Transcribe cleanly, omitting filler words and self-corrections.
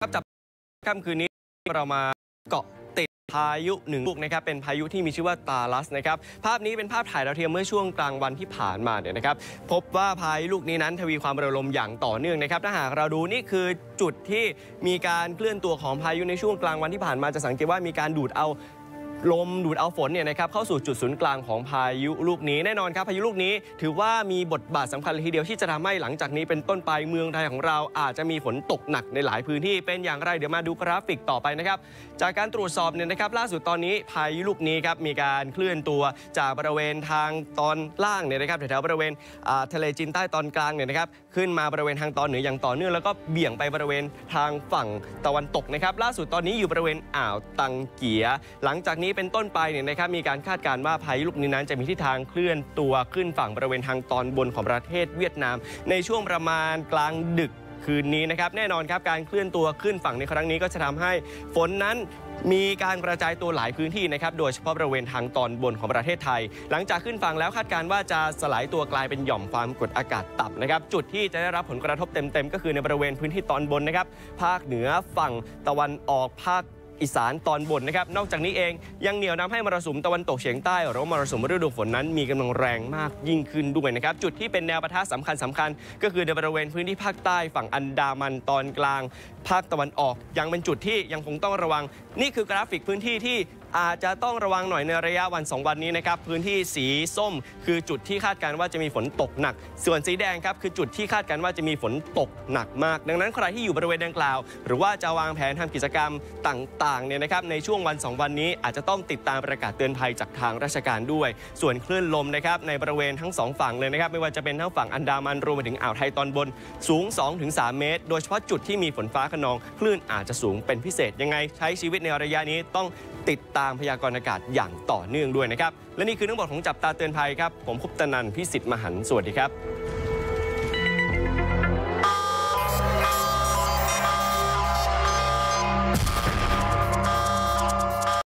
ครับจับค่ำคืนนี้เรามาเกาะติดพายุหนึ่งลูกนะครับเป็นพายุที่มีชื่อว่าตาลัสนะครับภาพนี้เป็นภาพถ่ายดาวเทียมเมื่อช่วงกลางวันที่ผ่านมาเนี่ยนะครับพบว่าพายุลูกนี้นั้นทวีความเร็วลมอย่างต่อเนื่องนะครับถ้าหากเราดูนี่คือจุดที่มีการเคลื่อนตัวของพายุในช่วงกลางวันที่ผ่านมาจะสังเกตว่ามีการดูดเอาลมดูดเอาฝนเนี่ยนะครับเข้าสู่จุดศูนย์กลางของพายุลูกนี้แน่นอนครับพายุลูกนี้ถือว่ามีบทบาทสำคัญเลยทีเดียวที่จะทำให้หลังจากนี้เป็นต้นไปเมืองไทยของเราอาจจะมีฝนตกหนักในหลายพื้นที่เป็นอย่างไรเดี๋ยวมาดูกราฟิกต่อไปนะครับจากการตรวจสอบเนี่ยนะครับล่าสุดตอนนี้พายุลูกนี้ครับมีการเคลื่อนตัวจากบริเวณทางตอนล่างเนี่ยนะครับแถวๆบริเวณทะเลจีนใต้ตอนกลางเนี่ยนะครับขึ้นมาบริเวณทางตอนเหนืออย่างต่อเนื่องแล้วก็เบี่ยงไปบริเวณทางฝั่งตะวันตกนะครับล่าสุดตอนนี้อยู่บริเวณอ่าวตังเกียหลังจากนี้เป็นต้นไปเนี่ยนะครับมีการคาดการณ์ว่าพายุลูกนี้นั้นจะมีทิศทางเคลื่อนตัวขึ้นฝั่งบริเวณทางตอนบนของประเทศเวียดนามในช่วงประมาณกลางดึกคืนนี้นะครับแน่นอนครับการเคลื่อนตัวขึ้นฝั่งในครั้งนี้ก็จะทำให้ฝนนั้นมีการกระจายตัวหลายพื้นที่นะครับโดยเฉพาะบริเวณทางตอนบนของประเทศไทยหลังจากขึ้นฝั่งแล้วคาดการณ์ว่าจะสลายตัวกลายเป็นหย่อมความกดอากาศต่ำนะครับจุดที่จะได้รับผลกระทบเต็มๆก็คือในบริเวณพื้นที่ตอนบนนะครับภาคเหนือฝั่งตะวันออกภาคอีสานตอนบนนะครับนอกจากนี้เองยังเหนี่ยวนำให้มรสุมตะวันตกเฉียงใต้หรือมรสุมฤดูฝนนั้นมีกำลังแรงมากยิ่งขึ้นด้วยนะครับจุดที่เป็นแนวปะทะสำคัญก็คือในบริเวณพื้นที่ภาคใต้ฝั่งอันดามันตอนกลางภาคตะวันออกยังเป็นจุดที่ยังคงต้องระวังนี่คือกราฟิกพื้นที่ที่อาจจะต้องระวังหน่อยในระยะวัน2วันนี้นะครับพื้นที่สีส้มคือจุดที่คาดการณ์ว่าจะมีฝนตกหนักส่วนสีแดงครับคือจุดที่คาดการณ์ว่าจะมีฝนตกหนักมากดังนั้นใครที่อยู่บริเวณดังกล่าวหรือว่าจะวางแผนทำกิจกรรมต่างๆเนี่ยนะครับในช่วงวัน2วันนี้อาจจะต้องติดตามประกาศเตือนภัยจากทางราชการด้วยส่วนคลื่นลมนะครับในบริเวณทั้ง2ฝั่งเลยนะครับไม่ว่าจะเป็นทั้งฝั่งอันดามันรวมไปถึงอ่าวไทยตอนบนสูง 2-3 เมตรโดยเฉพาะจุดที่มีฝนฟ้าคะนองคลื่นอาจจะสูงเป็นพิเศษยังไงใช้ชีวิตในระยะนี้ต้องติดตามพยากรณ์อากาศอย่างต่อเนื่องด้วยนะครับและนี่คือทั้งหมดของจับตาเตือนภัยครับผมคุปตนันท์ พิสิทธิ์มหันต์สวัสดีครับ